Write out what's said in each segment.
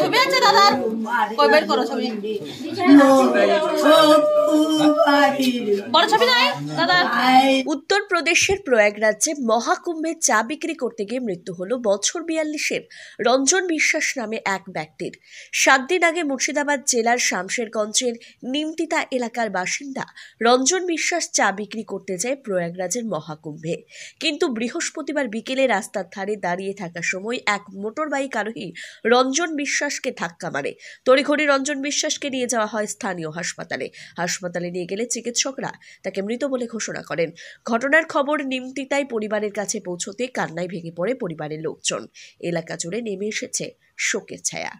ছবি আছে দাদা, কয়বার করো ছবি? বড় ছবি নাই দাদা। উত্তরপ্রদেশের প্রয়াগরাজ্যে মহাকুম্ভে চা বিক্রি করতে গিয়ে মৃত্যু হলো বছর 42-এর রঞ্জন বিশ্বাস নামে এক ব্যক্তির। 7 দিন আগে মুর্শিদাবাদ জেলার শামশেরগঞ্জের নিমতিতা এলাকার বাসিন্দা রঞ্জন বিশ্বাস চা বিক্রি করতে যায় প্রয়াগরাজের মহাকুম্ভে। কিন্তু বৃহস্পতিবার বিকেলে রাস্তার ধারে দাঁড়িয়ে থাকার সময় এক মোটর বাইক আরোহী রঞ্জন বিশ্বাসকে ধাক্কা মারে। তড়িঘড়ি রঞ্জন বিশ্বাসকে নিয়ে যাওয়া হয় স্থানীয় হাসপাতালে নিয়ে গেলে চিকিৎসকরা তাকে মৃত বলে ঘোষণা করেন। ঘটনার খবর নিমতিতায় পরিবারের কাছে পৌঁছতে কান্নায় ভেঙে পড়ে পরিবারের লোকজন। এলাকা জুড়ে নেমে এসেছে শোকের ছায়া।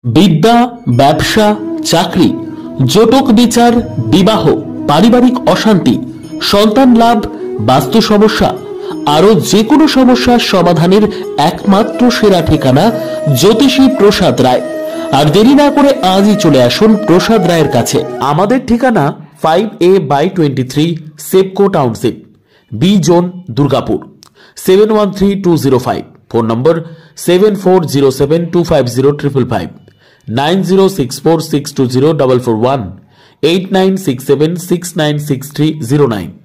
বিদ্যা, ব্যবসা, চাকরি, জটক বিচার, বিবাহ, পারিবারিক অশান্তি, সন্তান লাভ, বাস্তু সমস্যা, আরো যে কোনো সমস্যার সমাধানের একমাত্র সেরা ঠিকানা জ্যোতিষী প্রসাদ রায়। আর দেরি না করে আজই চলে আসুন প্রসাদ রায়ের কাছে। আমাদের ঠিকানা 5A/23 SEPCO township, B zone, Durgapur, 713205। Phone number 7407250555, 9064620441, 8967696309।